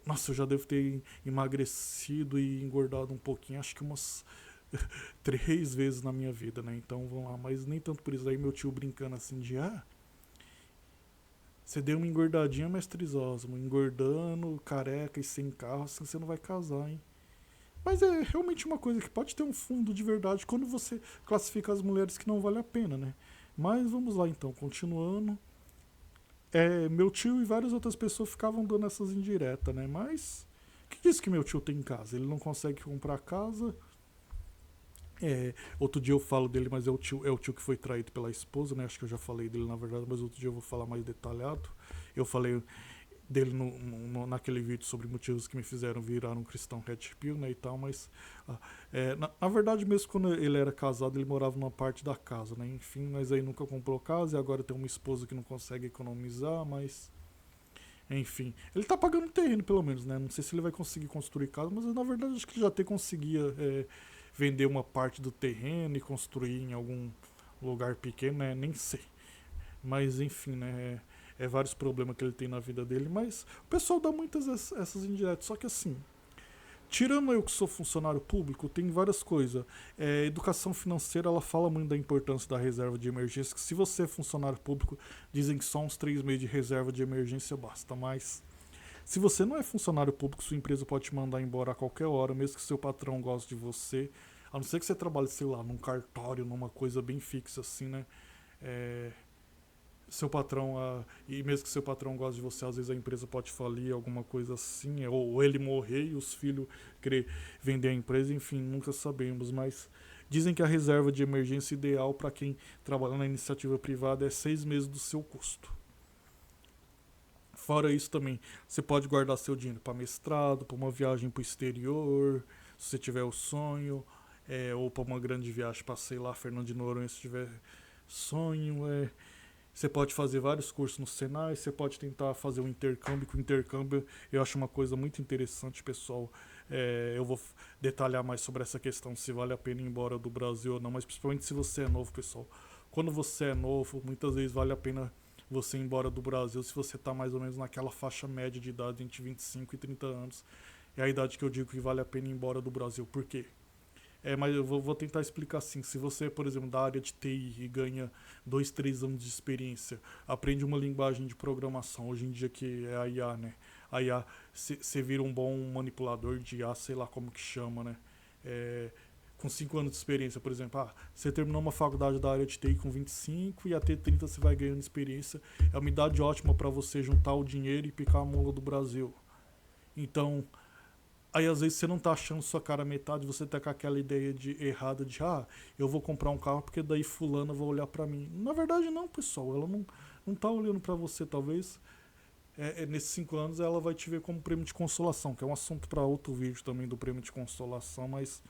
Nossa, eu já devo ter emagrecido e engordado um pouquinho, acho que umas 3 vezes na minha vida, né? Então vamos lá, mas nem tanto por isso. Aí meu tio brincando assim de você deu uma engordadinha, mestre Osmo, engordando, careca e sem carro, assim você não vai casar, hein? Mas é realmente uma coisa que pode ter um fundo de verdade quando você classifica as mulheres que não vale a pena, né? Mas vamos lá então, continuando. Meu tio e várias outras pessoas ficavam dando essas indiretas, né? Mas que diz que meu tio tem casa? Ele não consegue comprar casa. Outro dia eu falo dele, mas é o tio que foi traído pela esposa, né? Acho que eu já falei dele na verdade, mas outro dia eu vou falar mais detalhado. Eu falei dele naquele vídeo sobre motivos que me fizeram virar um cristão red pill, né, e tal, mas na verdade mesmo quando ele era casado ele morava numa parte da casa, né, enfim, mas aí nunca comprou casa e agora tem uma esposa que não consegue economizar, mas enfim, ele tá pagando terreno pelo menos, né, não sei se ele vai conseguir construir casa, mas na verdade acho que ele já até conseguia vender uma parte do terreno e construir em algum lugar pequeno, né, nem sei. Mas enfim, né? Vários problemas que ele tem na vida dele. Mas o pessoal dá muitas essas indiretas. Só que assim, tirando eu que sou funcionário público, tem várias coisas. Educação financeira, ela fala muito da importância da reserva de emergência. Que se você é funcionário público, dizem que só uns 3 meses de reserva de emergência basta. Mas se você não é funcionário público, sua empresa pode te mandar embora a qualquer hora, mesmo que seu patrão goste de você. A não ser que você trabalhe, sei lá, num cartório, numa coisa bem fixa assim, né? É, seu patrão, e mesmo que seu patrão goste de você, às vezes a empresa pode falir, alguma coisa assim, ou ele morrer e os filhos querer vender a empresa, enfim, nunca sabemos, mas dizem que a reserva de emergência ideal para quem trabalha na iniciativa privada é 6 meses do seu custo. Fora isso também, você pode guardar seu dinheiro para mestrado, para uma viagem para o exterior, se você tiver o sonho, ou para uma grande viagem para, sei lá, Fernando de Noronha, se tiver sonho, você pode fazer vários cursos no Senai, você pode tentar fazer um intercâmbio, que o intercâmbio eu acho uma coisa muito interessante, pessoal. Eu vou detalhar mais sobre essa questão, se vale a pena ir embora do Brasil ou não, mas principalmente se você é novo, pessoal. Quando você é novo, muitas vezes vale a pena você ir embora do Brasil se você está mais ou menos naquela faixa média de idade entre 25 e 30 anos. É a idade que eu digo que vale a pena ir embora do Brasil. Por quê? Mas eu vou tentar explicar assim. Se você, por exemplo, da área de TI e ganha 2, 3 anos de experiência, aprende uma linguagem de programação, hoje em dia que é a IA, né? A IA, você vira um bom manipulador de IA, sei lá como que chama, né? É, com 5 anos de experiência, por exemplo, você terminou uma faculdade da área de TI com 25 e até 30 você vai ganhando experiência. É uma idade ótima para você juntar o dinheiro e picar a mula do Brasil. Então, aí às vezes você não tá achando sua cara metade, você tá com aquela ideia errada de eu vou comprar um carro porque daí fulano vai olhar pra mim. Na verdade não, pessoal, ela não tá olhando pra você, talvez nesses 5 anos ela vai te ver como prêmio de consolação, que é um assunto pra outro vídeo também do prêmio de consolação, mas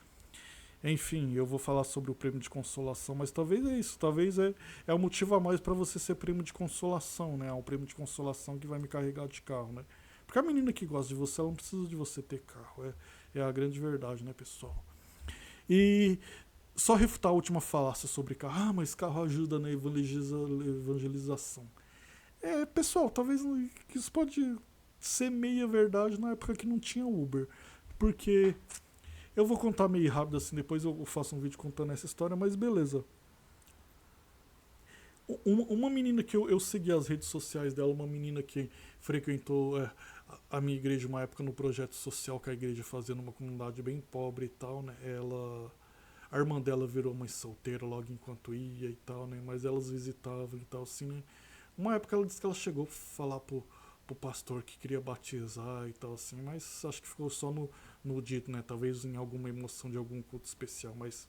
enfim, eu vou falar sobre o prêmio de consolação, mas talvez é isso, talvez é o motivo a mais pra você ser prêmio de consolação, né? É um prêmio de consolação que vai me carregar de carro, né? Porque a menina que gosta de você, ela não precisa de você ter carro. É a grande verdade, né, pessoal? E só refutar a última falácia sobre carro. Mas carro ajuda na evangelização. Pessoal, talvez isso pode ser meia verdade na época que não tinha Uber. Porque eu vou contar meio rápido assim, depois eu faço um vídeo contando essa história, mas beleza. Uma menina que eu segui as redes sociais dela, uma menina que frequentou a minha igreja uma época no projeto social que a igreja fazia numa comunidade bem pobre e tal, né? A irmã dela virou mãe solteira logo enquanto ia e tal, né? Mas elas visitavam e tal, assim, né? Uma época ela disse que ela chegou a falar pro pastor que queria batizar e tal, assim, mas acho que ficou só no dito, né? Talvez em alguma emoção de algum culto especial, mas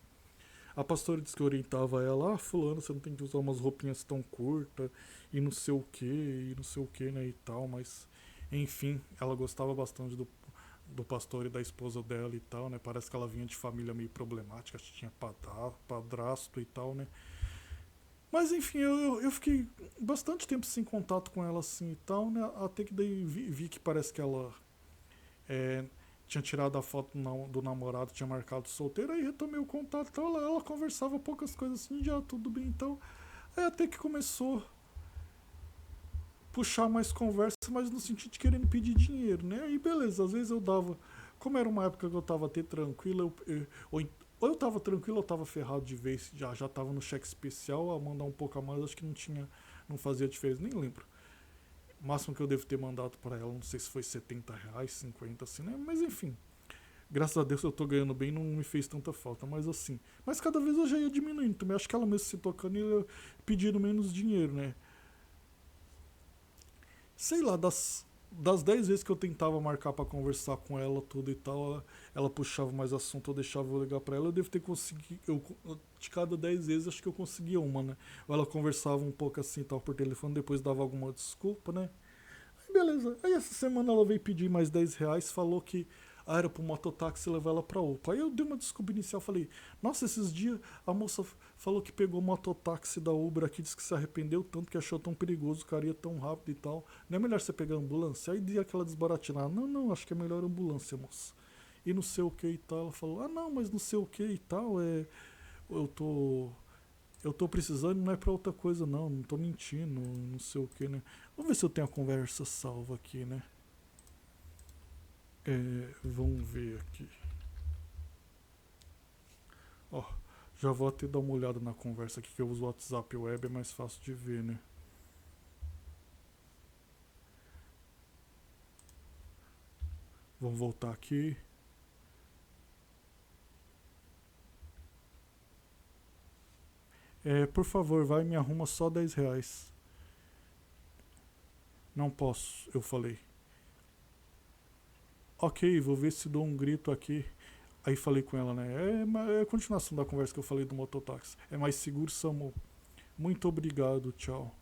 a pastora disse que orientava ela, fulano, você não tem que usar umas roupinhas tão curtas e não sei o que, e não sei o que, né, e tal, mas enfim, ela gostava bastante do pastor e da esposa dela e tal, né, parece que ela vinha de família meio problemática, acho que tinha padrasto e tal, né, mas enfim, eu fiquei bastante tempo sem contato com ela assim e tal, né, até que daí vi que parece que ela é, tinha tirado a foto do namorado, tinha marcado solteiro, aí retomei o contato e tal, ela conversava poucas coisas assim, já tudo bem então. Aí até que começou a puxar mais conversa, mas no sentido de querendo pedir dinheiro, né? Aí beleza, às vezes eu dava, como era uma época que eu tava até tranquila, Ou eu tava tranquilo, ou eu tava ferrado de vez, já tava no cheque especial, a mandar um pouco a mais, acho que não fazia diferença, nem lembro. O máximo que eu devo ter mandado para ela, não sei se foi R$ 70, 50, assim, né? Mas enfim, graças a Deus eu tô ganhando bem, não me fez tanta falta, mas assim. Mas cada vez eu já ia diminuindo também, acho que ela mesmo se tocando e pedindo menos dinheiro, né? Sei lá, das 10 vezes que eu tentava marcar pra conversar com ela, tudo e tal, ela puxava mais assunto, eu deixava eu ligar pra ela, eu devo ter conseguido. De cada 10 vezes, acho que eu conseguia uma, né? Ou ela conversava um pouco assim e tal por telefone, depois dava alguma desculpa, né? Aí beleza. Aí essa semana ela veio pedir mais R$ 10, falou que era pro mototáxi levar ela pra UPA. Aí eu dei uma desculpa inicial, falei, nossa, esses dias a moça falou que pegou o mototáxi da Uber aqui, disse que se arrependeu tanto, que achou tão perigoso, o cara ia tão rápido e tal. Não é melhor você pegar a ambulância? Aí dei aquela desbaratinada, não, acho que é melhor a ambulância, moça. E não sei o que e tal. Ela falou, não, mas não sei o que e tal, eu tô eu tô precisando, não é pra outra coisa, não tô mentindo, não sei o que, né? Vamos ver se eu tenho a conversa salva aqui, né? Vamos ver aqui. Ó, já vou até dar uma olhada na conversa aqui, que eu uso o WhatsApp web, é mais fácil de ver, né? Vamos voltar aqui. Por favor, vai e me arruma só R$ 10. Não posso, eu falei. Ok, vou ver se dou um grito aqui. Aí falei com ela, né? É a continuação da conversa que eu falei do mototáxi. É mais seguro, Samu. Muito obrigado, tchau.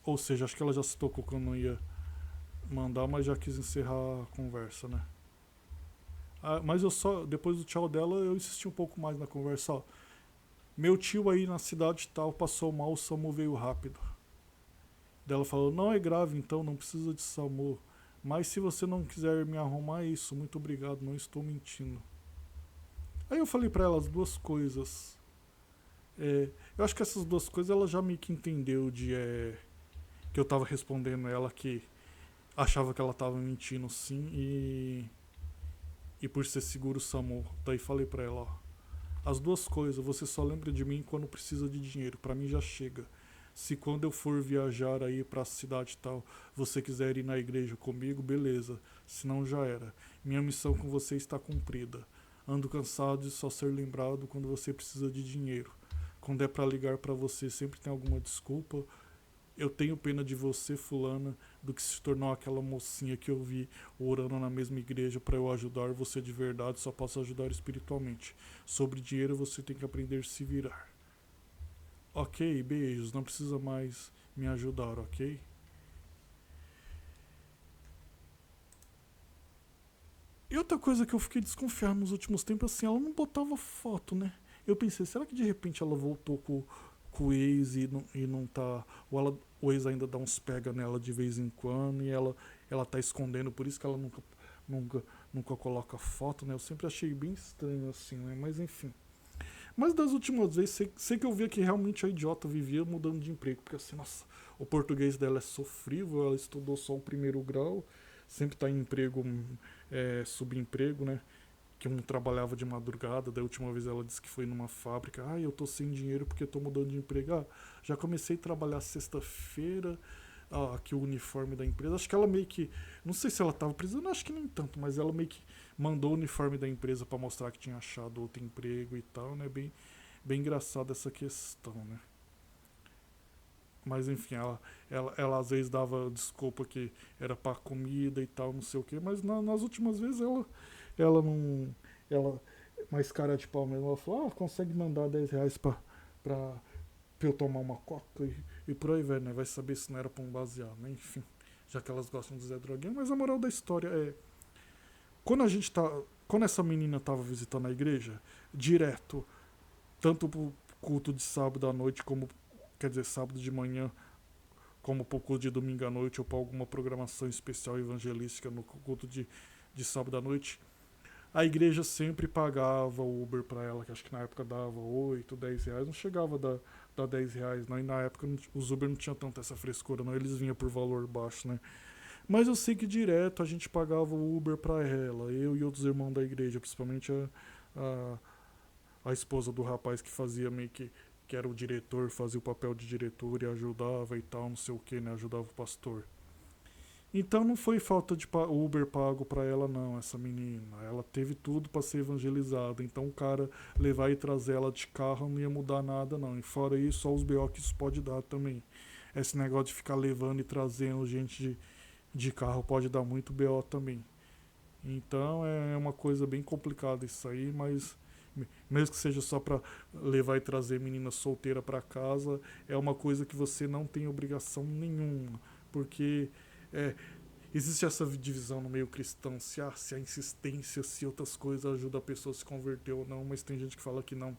Ou seja, acho que ela já se tocou que eu não ia mandar, mas já quis encerrar a conversa, né? Mas eu só, depois do tchau dela, eu insisti um pouco mais na conversa. Ó, meu tio aí na cidade tal passou mal, o SAMU veio rápido. Daí ela falou, não é grave então, não precisa de SAMU. Mas se você não quiser me arrumar, é isso, muito obrigado, não estou mentindo. Aí eu falei pra ela as duas coisas. Eu acho que essas duas coisas ela já meio que entendeu que eu tava respondendo ela que achava que ela tava mentindo sim e por ser seguro SAMU. Daí falei pra ela, ó, as duas coisas, você só lembra de mim quando precisa de dinheiro, pra mim já chega. Se quando eu for viajar aí pra cidade e tal, você quiser ir na igreja comigo, beleza. Se não já era. Minha missão com você está cumprida. Ando cansado de só ser lembrado quando você precisa de dinheiro. Quando é pra ligar pra você, sempre tem alguma desculpa. Eu tenho pena de você, fulana, do que se tornou aquela mocinha que eu vi orando na mesma igreja para eu ajudar você de verdade, só posso ajudar espiritualmente. Sobre dinheiro você tem que aprender a se virar. Ok, beijos, não precisa mais me ajudar, ok? E outra coisa que eu fiquei desconfiado nos últimos tempos, assim, ela não botava foto, né? Eu pensei, será que de repente ela voltou com o ex e não tá. O ex ainda dá uns pega nela de vez em quando e ela tá escondendo, por isso que ela nunca, nunca coloca foto, né? Eu sempre achei bem estranho assim, né? Mas enfim. Mas das últimas vezes, sei que eu via que realmente a idiota vivia mudando de emprego, porque assim, nossa, o português dela é sofrível, ela estudou só o primeiro grau, sempre tá em emprego, subemprego, né? Que um trabalhava de madrugada, da última vez ela disse que foi numa fábrica, eu tô sem dinheiro porque tô mudando de emprego. Já comecei a trabalhar sexta-feira, aqui o uniforme da empresa. Acho que ela meio que, não sei se ela tava precisando, acho que nem tanto, mas ela meio que mandou o uniforme da empresa para mostrar que tinha achado outro emprego e tal, né? Bem engraçada essa questão, né? Mas enfim, ela às vezes dava desculpa que era para comida e tal, não sei o que, mas nas últimas vezes ela não. Ela, mais cara de pau mesmo, ela falou: consegue mandar R$ 10 pra eu tomar uma coca e por aí vai, né? Vai saber se não era pra um baseado, né? Enfim, já que elas gostam de Zé Droguinha. Mas a moral da história é: quando a gente tá. Quando essa menina tava visitando a igreja, direto, tanto pro culto de sábado à noite, como. Quer dizer, sábado de manhã, como pro culto de domingo à noite, ou pra alguma programação especial evangelística no culto de sábado à noite, a igreja sempre pagava o Uber pra ela, que acho que na época dava 8, R$ 10, não chegava a dar R$ 10, não, e na época os Uber não tinha tanta essa frescura, não, eles vinham por valor baixo, né? Mas eu sei que direto a gente pagava o Uber pra ela, eu e outros irmãos da igreja, principalmente a, a esposa do rapaz que fazia meio que era o diretor, fazia o papel de diretor e ajudava e tal, não sei o que, né? Ajudava o pastor. Então não foi falta de Uber pago pra ela não, essa menina. Ela teve tudo pra ser evangelizada. Então o cara levar e trazer ela de carro não ia mudar nada não. E fora isso, só os BO que isso pode dar também. Esse negócio de ficar levando e trazendo gente de carro pode dar muito BO também. Então é uma coisa bem complicada isso aí, mas mesmo que seja só para levar e trazer menina solteira para casa, é uma coisa que você não tem obrigação nenhuma, porque é, existe essa divisão no meio cristão, se a insistência, se outras coisas ajudam a pessoa a se converter ou não, mas tem gente que fala que não,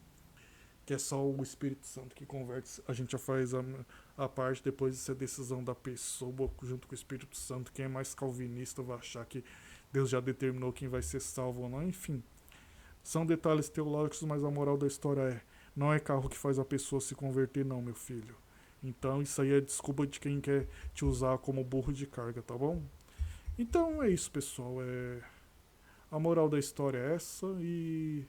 que é só o Espírito Santo que converte, a gente já faz a parte, depois isso é decisão da pessoa junto com o Espírito Santo. Quem é mais calvinista vai achar que Deus já determinou quem vai ser salvo ou não, enfim. São detalhes teológicos, mas a moral da história é: não é carro que faz a pessoa se converter, não, meu filho. Então isso aí é desculpa de quem quer te usar como burro de carga, tá bom? Então é isso, pessoal. A moral da história é essa e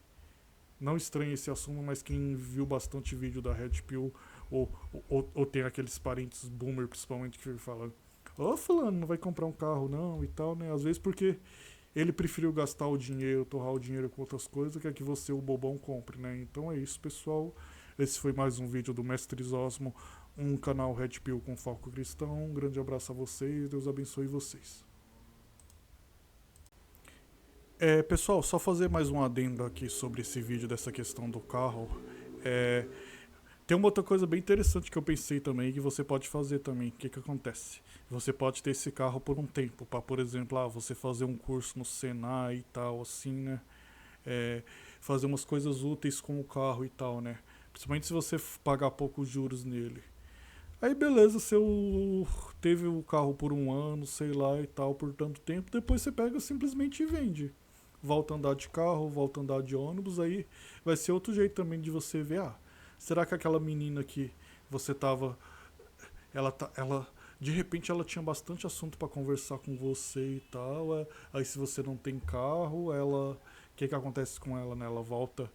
não estranhe esse assunto, mas quem viu bastante vídeo da Red Pill ou tem aqueles parentes boomer principalmente que falam: ô fulano, não vai comprar um carro não e tal, né? Às vezes porque ele preferiu gastar o dinheiro, torrar o dinheiro com outras coisas, que é que você, o bobão, compre, né? Então é isso, pessoal. Esse foi mais um vídeo do Mestre Osmo, um canal Red Pill com foco cristão. Um grande abraço a vocês, Deus abençoe vocês. Pessoal, só fazer mais um adendo aqui sobre esse vídeo dessa questão do carro. É, tem uma outra coisa bem interessante que eu pensei também que você pode fazer também. O que que acontece? Você pode ter esse carro por um tempo, para, por exemplo, você fazer um curso no Senai e tal, assim, né? É, fazer umas coisas úteis com o carro e tal, né? Principalmente se você pagar poucos juros nele. Aí beleza, você teve o carro por um ano, sei lá e tal, por tanto tempo, depois você pega simplesmente e vende. Volta a andar de carro, volta a andar de ônibus, aí vai ser outro jeito também de você ver, será que aquela menina que você tava, ela de repente ela tinha bastante assunto para conversar com você e tal, aí se você não tem carro, o que acontece com ela, né? Ela volta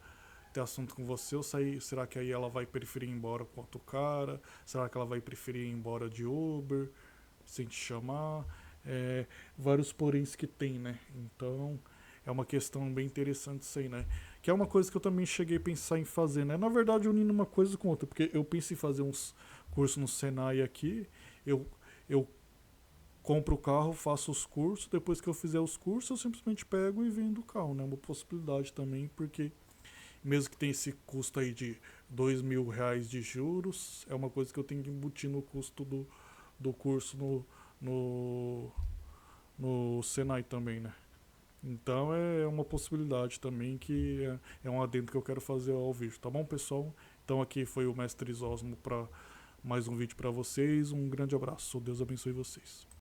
a ter assunto com você, ou será que aí ela vai preferir ir embora com outro cara? Será que ela vai preferir ir embora de Uber, sem te chamar? É, vários poréns que tem, né? Então, é uma questão bem interessante isso aí, né? Que é uma coisa que eu também cheguei a pensar em fazer, né? Na verdade, unindo uma coisa com outra, porque eu penso em fazer uns cursos no Senai aqui, eu, eu compro o carro, faço os cursos, depois que eu fizer os cursos, eu simplesmente pego e vendo o carro, né? Uma possibilidade também, porque mesmo que tenha esse custo aí de R$ 2.000 de juros, é uma coisa que eu tenho que embutir no custo do curso no, no Senai também, né? Então é uma possibilidade também que é um adendo que eu quero fazer ao vídeo, tá bom, pessoal? Então aqui foi o Mestre Osmo para mais um vídeo para vocês. Um grande abraço. Deus abençoe vocês.